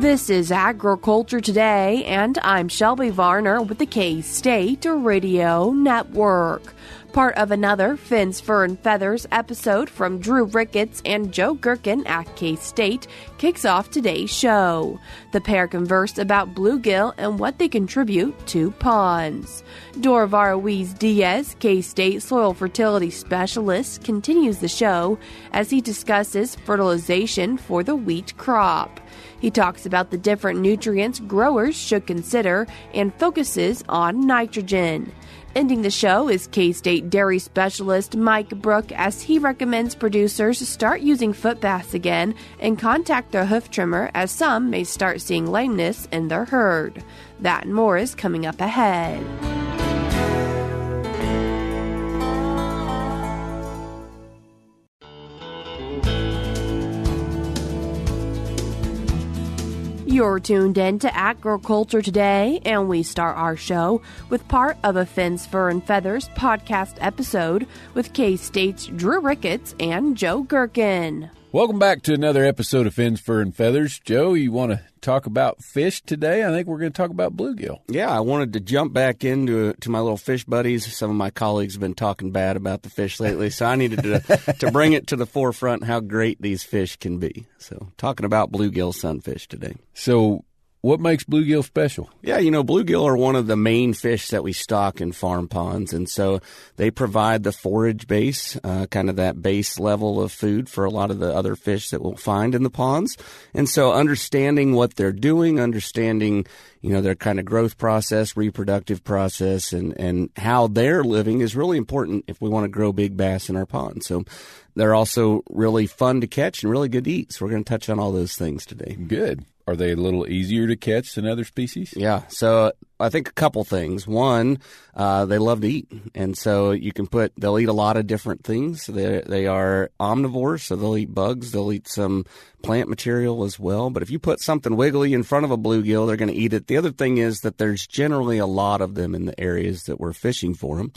This is Agriculture Today, and I'm Shelby Varner with the K-State Radio Network. Part of another Fins, Fur, and Feathers episode from Drew Ricketts and Joe Gerken at K-State kicks off today's show. The pair converse about bluegill and what they contribute to ponds. Dorivar Ruiz Diaz, K-State soil fertility specialist, continues the show as he discusses fertilization for the wheat crop. He talks about the different nutrients growers should consider and focuses on nitrogen. Ending the show is K-State dairy specialist Mike Brouk as he recommends producers start using footbaths again and contact their hoof trimmer as some may start seeing lameness in their herd. That and more is coming up ahead. You're tuned in to Agriculture Today, and we start our show with part of a Fins, Fur, and Feathers podcast episode with K-State's Drew Ricketts and Joe Gerken. Welcome back to another episode of Fins, Fur, and Feathers. Joe, you want to talk about fish today? I think we're going to talk about bluegill. Yeah, I wanted to jump back into my little fish buddies. Some of my colleagues have been talking bad about the fish lately, so I needed to bring it to the forefront how great these fish can be. So talking about bluegill sunfish today. So what makes bluegill special? Yeah, bluegill are one of the main fish that we stock in farm ponds, and so they provide the forage base, kind of that base level of food for a lot of the other fish that we'll find in the ponds. And so understanding what they're doing, understanding their kind of growth process, reproductive process, and how they're living is really important if we want to grow big bass in our pond. So they're also really fun to catch and really good to eat. So we're going to touch on all those things today. Good. Are they a little easier to catch than other species? Yeah. So I think a couple things. One, they love to eat. And so they'll eat a lot of different things. They are omnivores, so they'll eat bugs. They'll eat some plant material as well. But if you put something wiggly in front of a bluegill, they're going to eat it. The other thing is that there's generally a lot of them in the areas that we're fishing for them.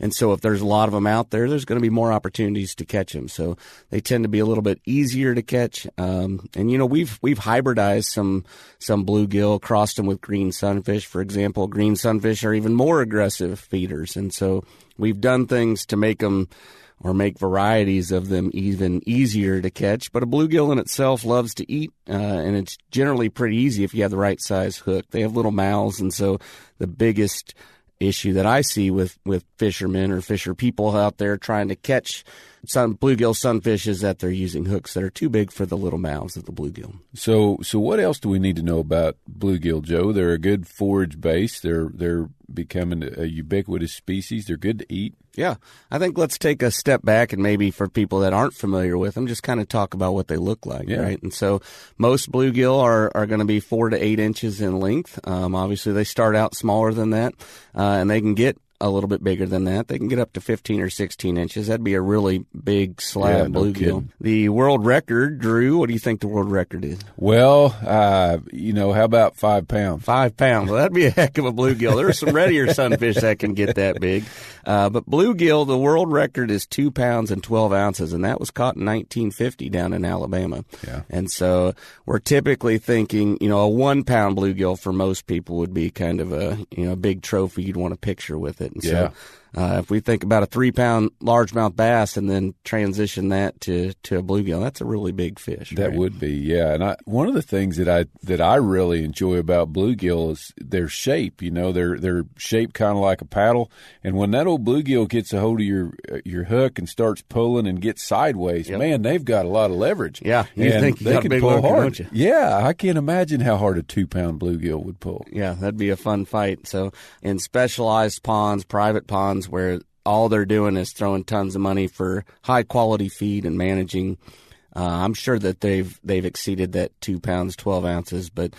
And so if there's a lot of them out there, there's going to be more opportunities to catch them. So they tend to be a little bit easier to catch. And we've hybridized some bluegill, crossed them with green sunfish. For example, green sunfish are even more aggressive feeders. And so we've done things to make them or make varieties of them even easier to catch. But a bluegill in itself loves to eat, and it's generally pretty easy if you have the right size hook. They have little mouths, and so the biggest issue that I see with fishermen or fisher people out there trying to catch bluegill sunfish is that they're using hooks that are too big for the little mouths of the bluegill. So what else do we need to know about bluegill, Joe? They're a good forage base. They're becoming a ubiquitous species. They're good to eat. Yeah. I think let's take a step back and maybe for people that aren't familiar with them, just kind of talk about what they look like, right? And so most bluegill are going to be 4 to 8 inches in length. Obviously, they start out smaller than that, and they can get a little bit bigger than that. They can get up to 15 or 16 inches. That'd be a really big slab bluegill. The world record, Drew, what do you think the world record is? Well, how about 5 pounds? 5 pounds. Well, that'd be a heck of a bluegill. There are some readier sunfish that can get that big. But bluegill, the world record is 2 pounds and 12 ounces, and that was caught in 1950 down in Alabama. Yeah. And so we're typically thinking, a 1 pound bluegill for most people would be kind of a big trophy you'd want to picture with it. And so if we think about a 3 pound largemouth bass and then transition that to a bluegill, that's a really big fish. That would be, yeah. And one of the things that I really enjoy about bluegill is their shape. They're shaped kind of like a paddle. And when that old bluegill gets a hold of your hook and starts pulling and gets sideways, man, they've got a lot of leverage. Yeah, you think they can pull hard, don't you? Yeah, I can't imagine how hard a 2 pound bluegill would pull. Yeah, that'd be a fun fight. So in specialized ponds, private ponds, where all they're doing is throwing tons of money for high quality feed and managing. I'm sure that they've exceeded that 2 pounds, 12 ounces, but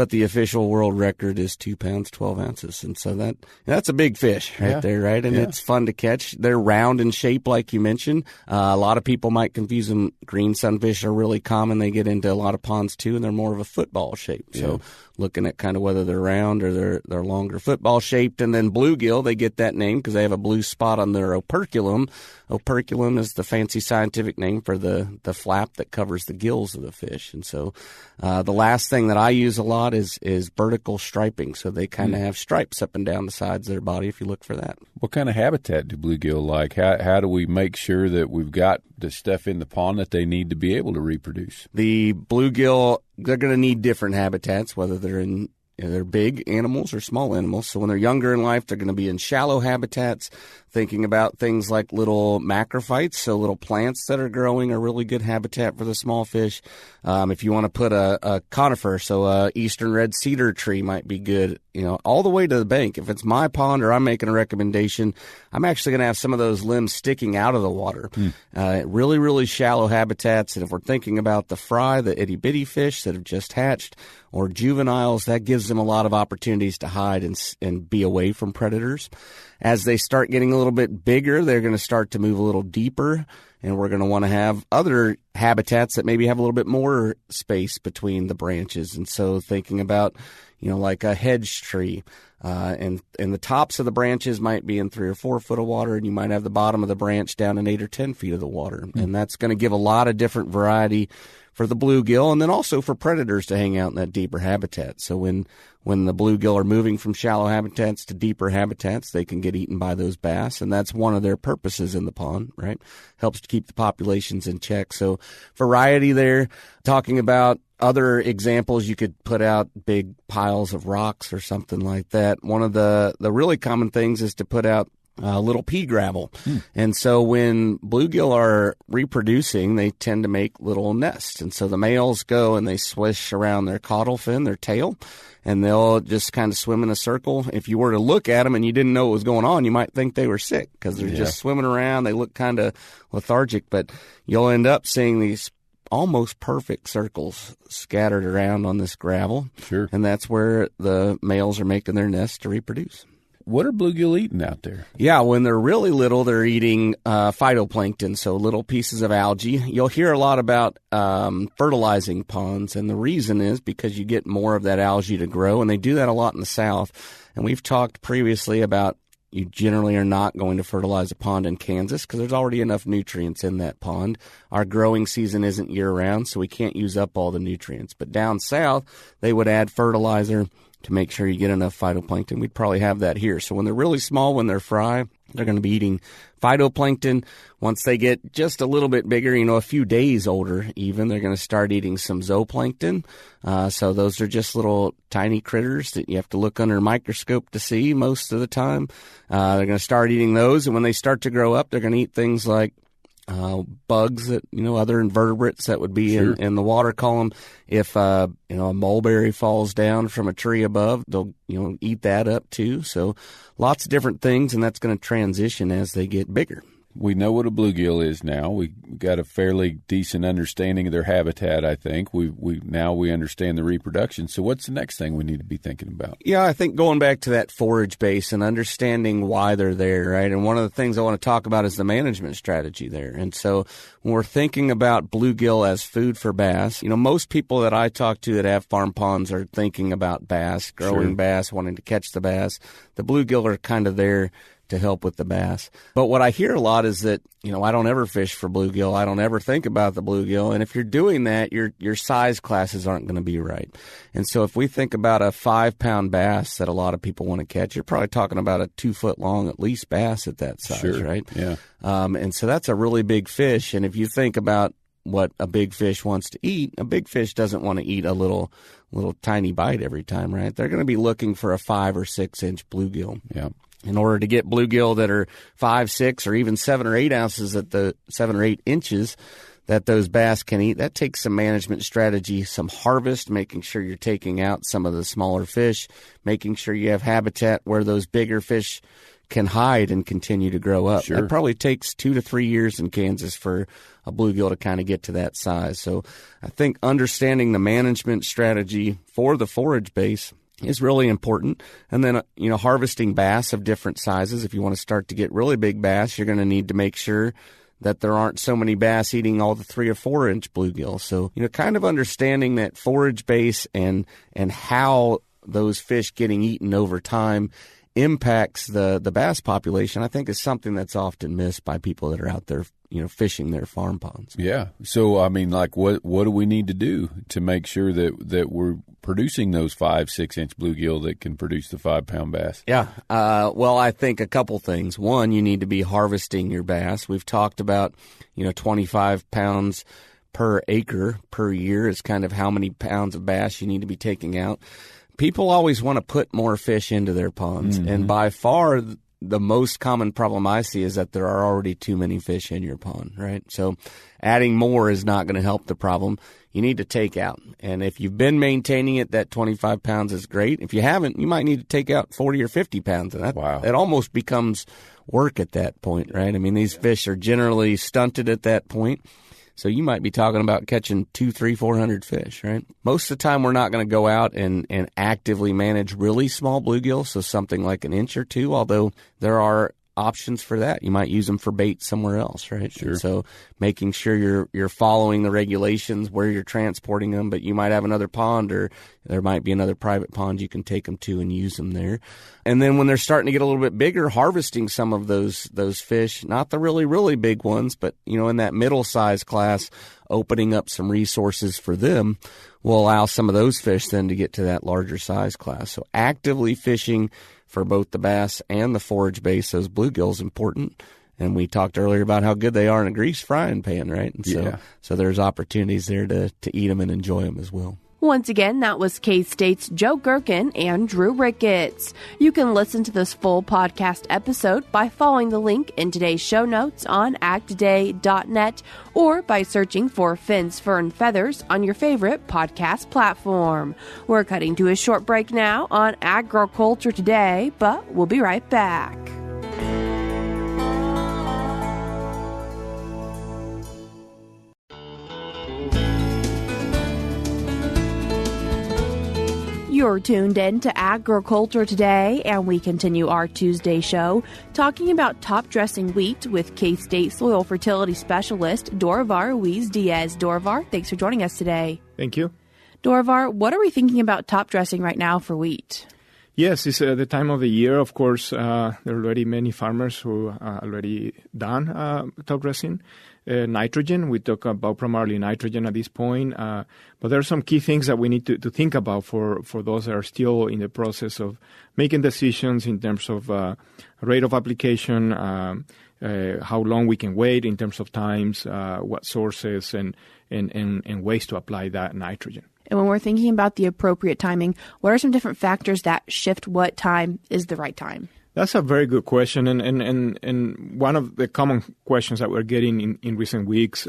the official world record is 2 pounds, 12 ounces. And so that's a big fish there, right? And it's fun to catch. They're round in shape, like you mentioned. A lot of people might confuse them. Green sunfish are really common. They get into a lot of ponds too, and they're more of a football shape. So looking at kind of whether they're round or they're longer football shaped. And then bluegill, they get that name because they have a blue spot on their operculum. Operculum is the fancy scientific name for the flap flap that covers the gills of the fish. And so the last thing that I use a lot is vertical striping. So they kind of have stripes up and down the sides of their body if you look for that. What kind of habitat do bluegill like? How do we make sure that we've got the stuff in the pond that they need to be able to reproduce? The bluegill, they're going to need different habitats, whether they're big animals or small animals. So when they're younger in life, they're going to be in shallow habitats, thinking about things like little macrophytes, so little plants that are growing are really good habitat for the small fish. If you want to put a conifer, so a eastern red cedar tree might be good, all the way to the bank. If it's my pond or I'm making a recommendation, I'm actually going to have some of those limbs sticking out of the water. Really, really shallow habitats. And if we're thinking about the fry, the itty-bitty fish that have just hatched, or juveniles, that gives them a lot of opportunities to hide and be away from predators. As they start getting a little bit bigger, they're going to start to move a little deeper, and we're going to want to have other habitats that maybe have a little bit more space between the branches. And so thinking about, like a hedge tree, and the tops of the branches might be in 3 or 4 foot of water, and you might have the bottom of the branch down in 8 or 10 feet of the water. And that's going to give a lot of different variety for the bluegill, and then also for predators to hang out in that deeper habitat. So when the bluegill are moving from shallow habitats to deeper habitats, they can get eaten by those bass, and that's one of their purposes in the pond, right? Helps to keep the populations in check. So variety there. Talking about other examples, you could put out big piles of rocks or something like that. One of the really common things is to put out little pea gravel. And so when bluegill are reproducing, they tend to make little nests. And so the males go and they swish around their caudal fin, their tail, and they'll just kind of swim in a circle. If you were to look at them and you didn't know what was going on, you might think they were sick because they're just swimming around. They look kind of lethargic, but you'll end up seeing these almost perfect circles scattered around on this gravel. Sure. And that's where the males are making their nests to reproduce. What are bluegill eating out there? Yeah, when they're really little, they're eating phytoplankton, so little pieces of algae. You'll hear a lot about fertilizing ponds, and the reason is because you get more of that algae to grow, and they do that a lot in the South. And we've talked previously about you generally are not going to fertilize a pond in Kansas because there's already enough nutrients in that pond. Our growing season isn't year-round, so we can't use up all the nutrients. But down south, they would add fertilizer to make sure you get enough phytoplankton. We'd probably have that here. So when they're really small, when they're fry, they're going to be eating phytoplankton. Once they get just a little bit bigger, a few days older even, they're going to start eating some zooplankton. So those are just little tiny critters that you have to look under a microscope to see most of the time. They're going to start eating those. And when they start to grow up, they're going to eat things like bugs that, other invertebrates that would be in the water column. If, a mulberry falls down from a tree above, they'll, eat that up too. So lots of different things, and that's going to transition as they get bigger. We know what a bluegill is now. We got a fairly decent understanding of their habitat, I think. We understand the reproduction. So what's the next thing we need to be thinking about? Yeah, I think going back to that forage base and understanding why they're there, right? And one of the things I want to talk about is the management strategy there. And so when we're thinking about bluegill as food for bass, most people that I talk to that have farm ponds are thinking about bass, growing bass, wanting to catch the bass. The bluegill are kind of there to help with the bass. But what I hear a lot is that, I don't ever fish for bluegill. I don't ever think about the bluegill. And if you're doing that, your size classes aren't going to be right. And so if we think about a 5-pound bass that a lot of people want to catch, you're probably talking about a 2-foot long at least bass at that size, right? Yeah. And so that's a really big fish. And if you think about what a big fish wants to eat, a big fish doesn't want to eat a little tiny bite every time, right? They're going to be looking for a 5 or 6 inch bluegill. Yeah. In order to get bluegill that are 5, 6, or even 7 or 8 ounces at the 7 or 8 inches that those bass can eat, that takes some management strategy, some harvest, making sure you're taking out some of the smaller fish, making sure you have habitat where those bigger fish can hide and continue to grow up. Sure. That probably takes 2 to 3 years in Kansas for a bluegill to kind of get to that size. So I think understanding the management strategy for the forage base is really important. And then, harvesting bass of different sizes. If you want to start to get really big bass, you're going to need to make sure that there aren't so many bass eating all the 3 or 4 inch bluegill. So, kind of understanding that forage base and how those fish getting eaten over time impacts the bass population, I think is something that's often missed by people that are out there, fishing their farm ponds. Yeah. So, I mean, like, what do we need to do to make sure that we're producing those 5-6 inch bluegill that can produce the 5-pound bass? Yeah. Well, I think a couple things. One, you need to be harvesting your bass. We've talked about, 25 pounds per acre per year is kind of how many pounds of bass you need to be taking out. People always want to put more fish into their ponds, and by far the most common problem I see is that there are already too many fish in your pond, right? So adding more is not going to help the problem. You need to take out. And if you've been maintaining it, that 25 pounds is great. If you haven't, you might need to take out 40 or 50 pounds. And it almost becomes work at that point, right? I mean, these fish are generally stunted at that point. So you might be talking about catching 200, 300, 400 fish, right? Most of the time, we're not going to go out and actively manage really small bluegill, so something like an inch or two, although there are options for that. You might use them for bait somewhere else, right? Sure. And so making sure you're following the regulations where you're transporting them, but you might have another pond or there might be another private pond you can take them to and use them there. And then when they're starting to get a little bit bigger, harvesting some of those fish, not the really, really big ones, but, in that middle size class, opening up some resources for them will allow some of those fish then to get to that larger size class. So actively fishing for both the bass and the forage base, those bluegill is important. And we talked earlier about how good they are in a grease frying pan, right? And so there's opportunities there to eat them and enjoy them as well. Once again, that was K-State's Joe Gerken and Drew Ricketts. You can listen to this full podcast episode by following the link in today's show notes on agtoday.net or by searching for Fins, Fur, and Feathers on your favorite podcast platform. We're cutting to a short break now on Agriculture Today, but we'll be right back. You're tuned in to Agriculture Today, and we continue our Tuesday show talking about top dressing wheat with K-State soil fertility specialist Dorivar Ruiz Diaz. Dorivar, thanks for joining us today. Thank you. Dorivar, what are we thinking about top dressing right now for wheat? Yes, it's the time of the year. Of course, there are already many farmers who are already done top dressing. Nitrogen, we talk about primarily nitrogen at this point, but there are some key things that we need to think about for those that are still in the process of making decisions in terms of rate of application, how long we can wait in terms of times, what sources, and ways to apply that nitrogen. And when we're thinking about the appropriate timing, what are some different factors that shift what time is the right time? That's a very good question, and one of the common questions that we're getting in recent weeks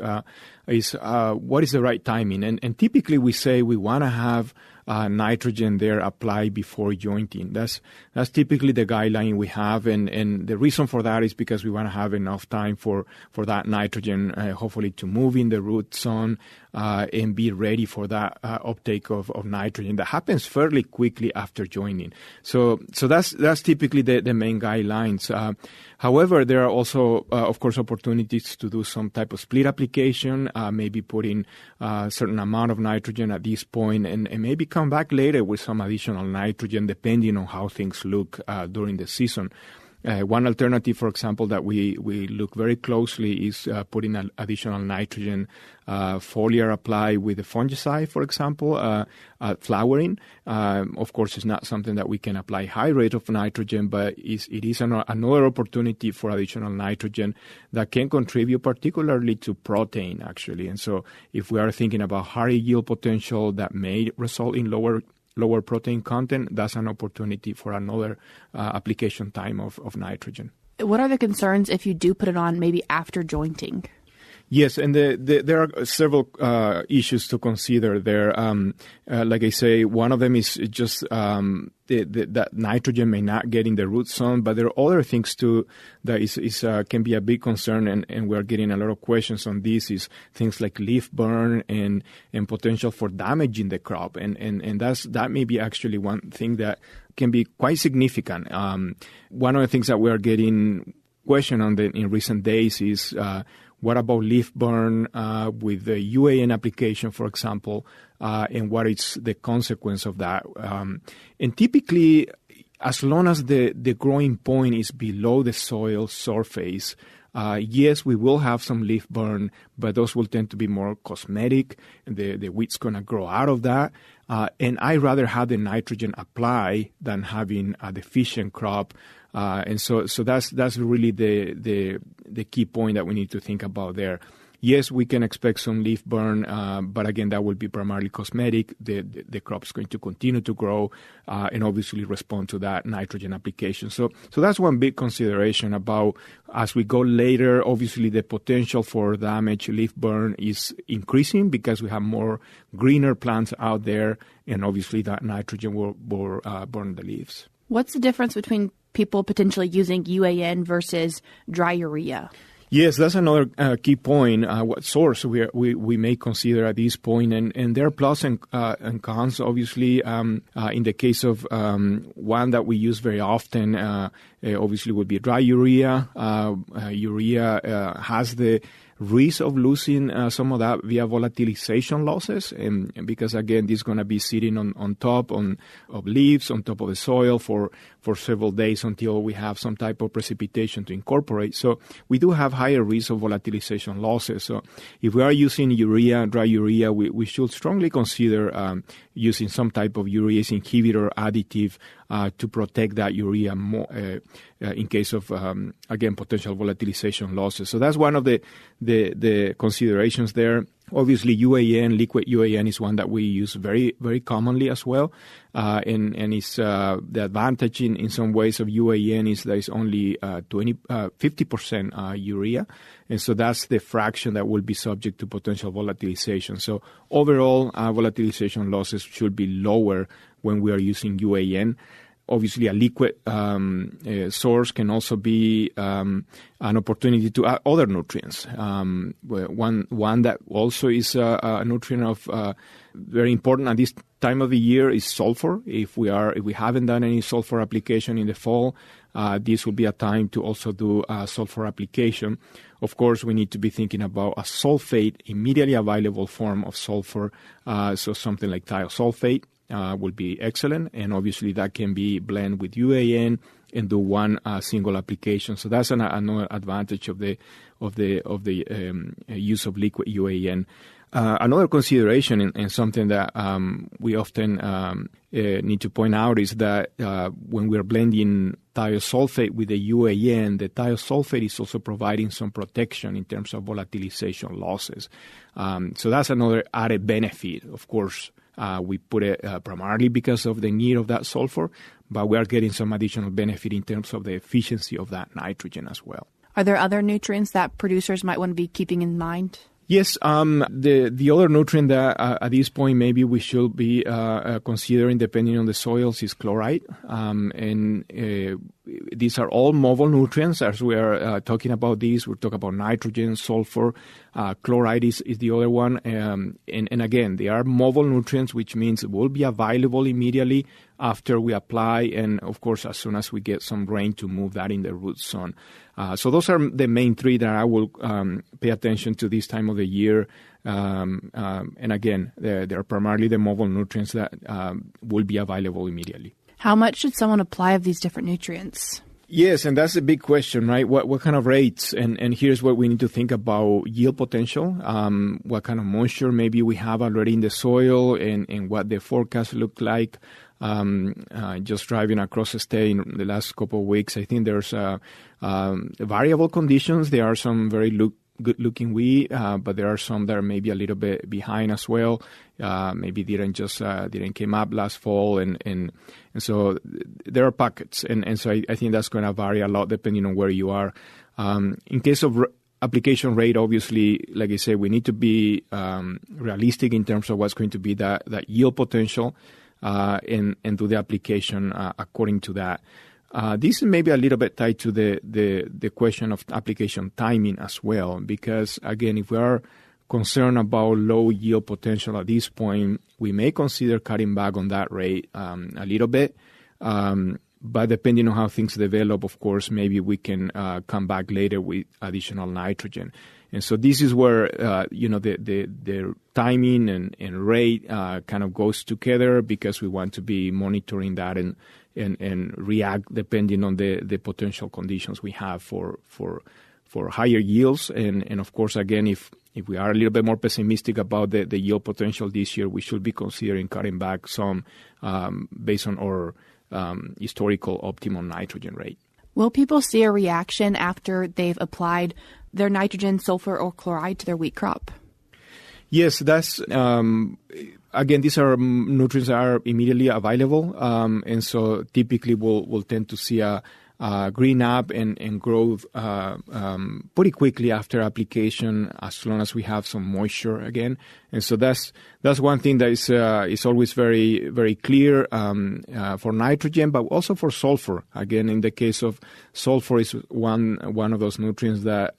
is what is the right timing? And typically we say we want to have nitrogen there applied before jointing. That's typically the guideline we have, and the reason for that is because we want to have enough time for that nitrogen, hopefully to move in the root zone and be ready for that uptake of nitrogen that happens fairly quickly after joining. So that's typically the main guidelines. However, there are also, of course, opportunities to do some type of split application, maybe putting a certain amount of nitrogen at this point and maybe come back later with some additional nitrogen depending on how things look during the season. One alternative, for example, that we look very closely is putting additional nitrogen foliar apply with the fungicide, for example, at flowering. Of course, it's not something that we can apply high rate of nitrogen, but it is another opportunity for additional nitrogen that can contribute particularly to protein, actually. And so if we are thinking about higher yield potential that may result in lower protein content, that's an opportunity for another application time of nitrogen. What are the concerns if you do put it on maybe after jointing? Yes, and there are several issues to consider there. Like I say, one of them is just that nitrogen may not get in the root zone, but there are other things too that can be a big concern, and we're getting a lot of questions on this, is things like leaf burn and potential for damaging the crop, and that may be actually one thing that can be quite significant. One of the things that we are getting question on in recent days is what about leaf burn with the UAN application, for example, and what is the consequence of that? And typically, as long as the growing point is below the soil surface, yes, we will have some leaf burn, but those will tend to be more cosmetic. The weed's going to grow out of that. And I rather have the nitrogen apply than having a deficient crop. And so that's really the key point that we need to think about there. Yes, we can expect some leaf burn, but again, that will be primarily cosmetic. The crop's going to continue to grow and obviously respond to that nitrogen application. So that's one big consideration about as we go later. Obviously, the potential for damage, leaf burn, is increasing because we have more greener plants out there, and obviously that nitrogen will burn the leaves. What's the difference between people potentially using UAN versus dry urea? Yes, that's another key point. What source we may consider at this point, and there are plus and cons. Obviously, in the case of one that we use very often, obviously would be dry urea. Urea has the risk of losing some of that via volatilization losses, and because again, this is going to be sitting on top of leaves, on top of the soil for several days until we have some type of precipitation to incorporate. So we do have higher risk of volatilization losses. So if we are using urea, dry urea, we should strongly consider using some type of urease inhibitor additive to protect that urea more, in case of, again, potential volatilization losses. So that's one of the considerations there. Obviously, UAN, liquid UAN, is one that we use very, very commonly as well. And it's the advantage in some ways of UAN is that it's only 50% urea. And so that's the fraction that will be subject to potential volatilization. So overall, volatilization losses should be lower when we are using UAN. Obviously, a liquid source can also be an opportunity to add other nutrients. One that also is a nutrient of very important at this time of the year is sulfur. If we haven't done any sulfur application in the fall, this will be a time to also do a sulfur application. Of course, we need to be thinking about a sulfate, immediately available form of sulfur, so something like thiosulfate. Will be excellent, and obviously that can be blended with UAN and do one single application. So that's another advantage of the use of liquid UAN. Another consideration and something that we often need to point out is that when we're blending thiosulfate with the UAN, the thiosulfate is also providing some protection in terms of volatilization losses. So that's another added benefit. Of course, we put it primarily because of the need of that sulfur, but we are getting some additional benefit in terms of the efficiency of that nitrogen as well. Are there other nutrients that producers might want to be keeping in mind? Yes, the other nutrient that at this point maybe we should be considering, depending on the soils, is chloride. And these are all mobile nutrients. As we are talking about these, we're talking about nitrogen, sulfur. Chloride is the other one. And again, they are mobile nutrients, which means it will be available immediately after we apply, and of course, as soon as we get some rain to move that in the root zone. So those are the main three that I will pay attention to this time of the year. And again, they're primarily the mobile nutrients that will be available immediately. How much should someone apply of these different nutrients? Yes, and that's a big question, right? What kind of rates? And here's what we need to think about: yield potential, what kind of moisture maybe we have already in the soil, and what the forecast look like. Just driving across the state in the last couple of weeks, I think there's variable conditions. There are some very good-looking wheat, but there are some that are maybe a little bit behind as well. Maybe didn't came up last fall, and so there are pockets, and so I think that's going to vary a lot depending on where you are. In case of application rate, obviously, like I said, we need to be realistic in terms of what's going to be that yield potential, and do the application according to that. This is maybe a little bit tied to the question of application timing as well, because again, if we are concerned about low yield potential at this point, we may consider cutting back on that rate a little bit. But depending on how things develop, of course, maybe we can come back later with additional nitrogen. And so this is where, the timing and rate kind of goes together, because we want to be monitoring that and react depending on the potential conditions we have for higher yields. And of course, again, if we are a little bit more pessimistic about the yield potential this year, we should be considering cutting back some based on our historical optimum nitrogen rate. Will people see a reaction after they've applied their nitrogen, sulfur, or chloride to their wheat crop? Yes, that's again, these are nutrients that are immediately available, and so typically we'll tend to see a green up and growth pretty quickly after application, as long as we have some moisture again. And so that's one thing that is always very, very clear for nitrogen, but also for sulfur. Again, in the case of sulfur, is one of those nutrients that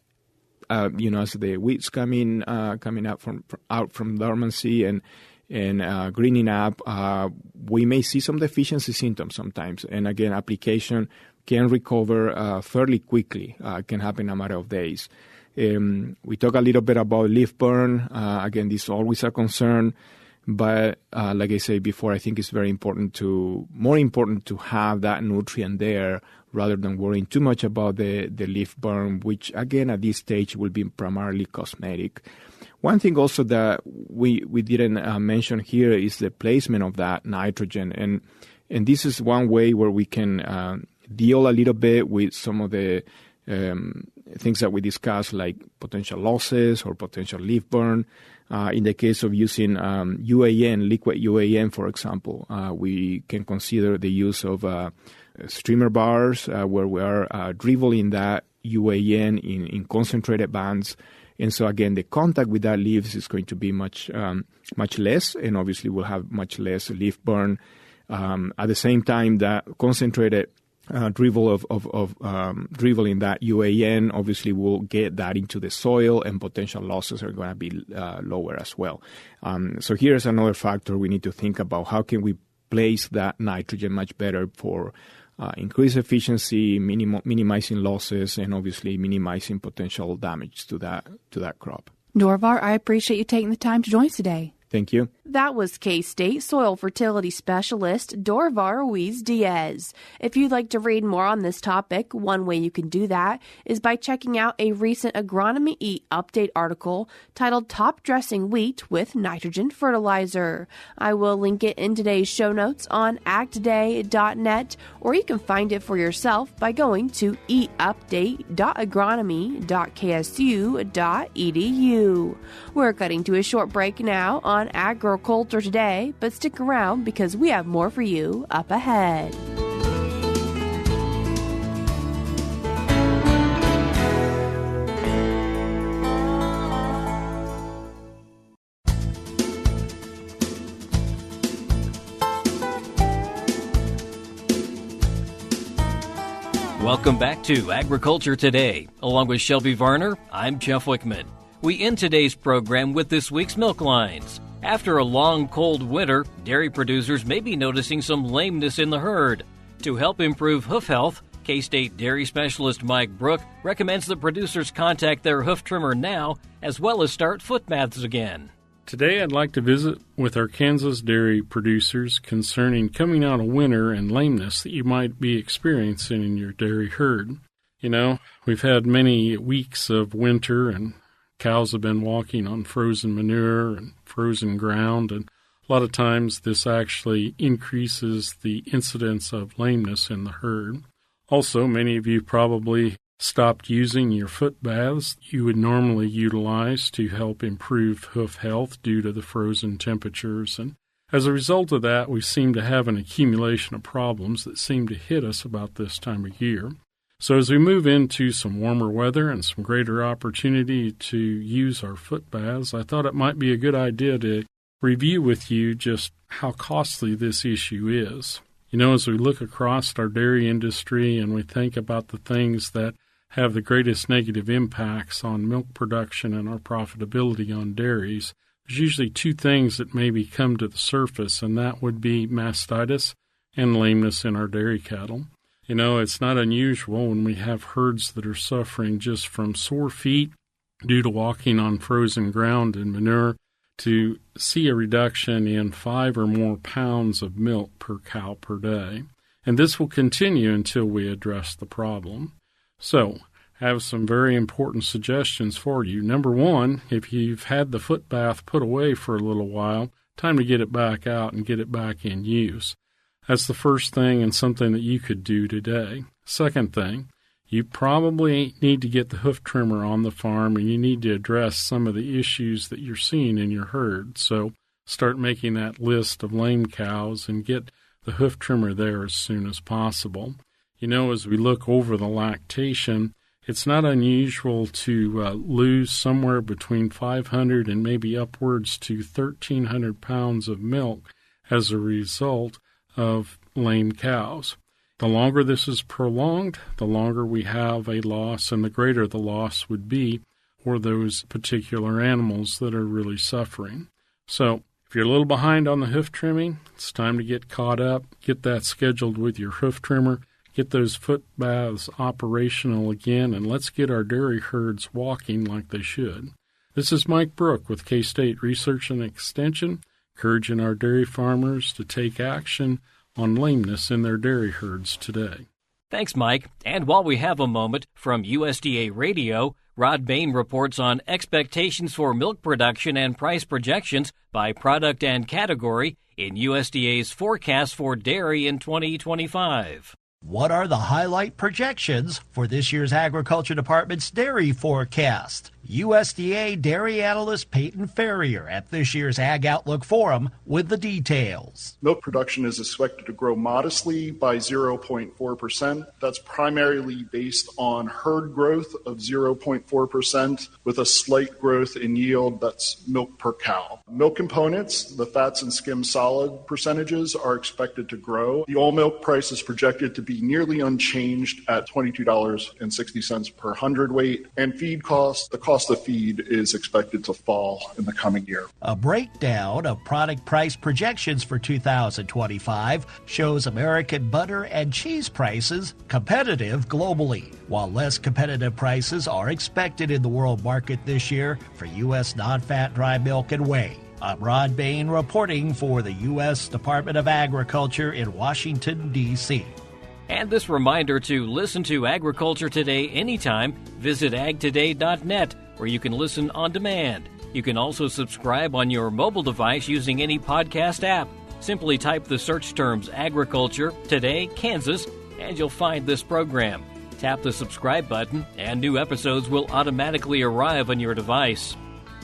as the weeds coming out from dormancy and greening up, we may see some deficiency symptoms sometimes. And again, application can recover fairly quickly. Can happen in a matter of days. We talk a little bit about leaf burn. Again, this is always a concern. But like I said before, I think it's more important to have that nutrient there rather than worrying too much about the leaf burn, which again at this stage will be primarily cosmetic. One thing also that we didn't mention here is the placement of that nitrogen, and this is one way where we can deal a little bit with some of the things that we discussed, like potential losses or potential leaf burn. In the case of using UAN, liquid UAN, for example, we can consider the use of streamer bars where we are dribbling that UAN in concentrated bands. And so, again, the contact with that leaves is going to be much less, and obviously we'll have much less leaf burn. At the same time, that concentrated dribble of dribbling that UAN obviously will get that into the soil, and potential losses are going to be lower as well. So here's another factor we need to think about. How can we place that nitrogen much better for increased efficiency, minimizing losses, and obviously minimizing potential damage to that crop. Dorivar, I appreciate you taking the time to join us today. Thank you. That was K-State Soil Fertility Specialist Dorivar Ruiz Diaz. If you'd like to read more on this topic, one way you can do that is by checking out a recent Agronomy eUpdate article titled Topdressing Wheat with Nitrogen Fertilizer. I will link it in today's show notes on agtoday.net, or you can find it for yourself by going to eupdate.agronomy.ksu.edu. We're cutting to a short break now on Agriculture Today, but stick around because we have more for you up ahead. Welcome back to Agriculture Today. Along with Shelby Varner, I'm Jeff Wickman. We end today's program with this week's milk lines. After a long, cold winter, dairy producers may be noticing some lameness in the herd. To help improve hoof health, K-State dairy specialist Mike Brouk recommends that producers contact their hoof trimmer now, as well as start footbaths again. Today I'd like to visit with our Kansas dairy producers concerning coming out of winter and lameness that you might be experiencing in your dairy herd. You know, we've had many weeks of winter and cows have been walking on frozen manure and frozen ground, and a lot of times this actually increases the incidence of lameness in the herd. Also, many of you probably stopped using your foot baths you would normally utilize to help improve hoof health due to the frozen temperatures, and as a result of that, we seem to have an accumulation of problems that seem to hit us about this time of year. So as we move into some warmer weather and some greater opportunity to use our foot baths, I thought it might be a good idea to review with you just how costly this issue is. You know, as we look across our dairy industry and we think about the things that have the greatest negative impacts on milk production and our profitability on dairies, there's usually two things that maybe come to the surface, and that would be mastitis and lameness in our dairy cattle. You know, it's not unusual when we have herds that are suffering just from sore feet, due to walking on frozen ground and manure to see a reduction in 5 or more pounds of milk per cow per day. And this will continue until we address the problem. So, I have some very important suggestions for you. Number one, if you've had the foot bath put away for a little while, time to get it back out and get it back in use. That's the first thing and something that you could do today. Second thing, you probably need to get the hoof trimmer on the farm, and you need to address some of the issues that you're seeing in your herd. So start making that list of lame cows and get the hoof trimmer there as soon as possible. You know, as we look over the lactation, it's not unusual to lose somewhere between 500 and maybe upwards to 1,300 pounds of milk as a result of lame cows. The longer this is prolonged, the longer we have a loss, and the greater the loss would be for those particular animals that are really suffering. So, if you're a little behind on the hoof trimming, it's time to get caught up, get that scheduled with your hoof trimmer, get those foot baths operational again, and let's get our dairy herds walking like they should. This is Mike Brouk with K-State Research and Extension, encouraging our dairy farmers to take action on lameness in their dairy herds today. Thanks, Mike. And while we have a moment, from USDA Radio, Rod Bain reports on expectations for milk production and price projections by product and category in USDA's forecast for dairy in 2025. What are the highlight projections for this year's Agriculture Department's dairy forecast? USDA dairy analyst Peyton Ferrier at this year's Ag Outlook Forum with the details. Milk production is expected to grow modestly by 0.4%. That's primarily based on herd growth of 0.4% with a slight growth in yield, that's milk per cow. Milk components, the fats and skim solid percentages are expected to grow. The all milk price is projected to be nearly unchanged at $22.60 per hundredweight, and feed costs, the cost of feed is expected to fall in the coming year. A breakdown of product price projections for 2025 shows American butter and cheese prices competitive globally, while less competitive prices are expected in the world market this year for U.S. non-fat dry milk and whey. I'm Rod Bain reporting for the U.S. Department of Agriculture in Washington, D.C. And this reminder to listen to Agriculture Today anytime, visit agtoday.net, where you can listen on demand. You can also subscribe on your mobile device using any podcast app. Simply type the search terms Agriculture Today, Kansas, and you'll find this program. Tap the subscribe button, and new episodes will automatically arrive on your device.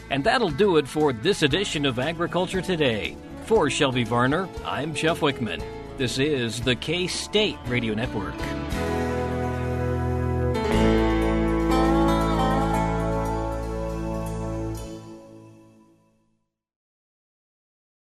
And that'll do it for this edition of Agriculture Today. For Shelby Varner, I'm Jeff Wickman. This is the K-State Radio Network.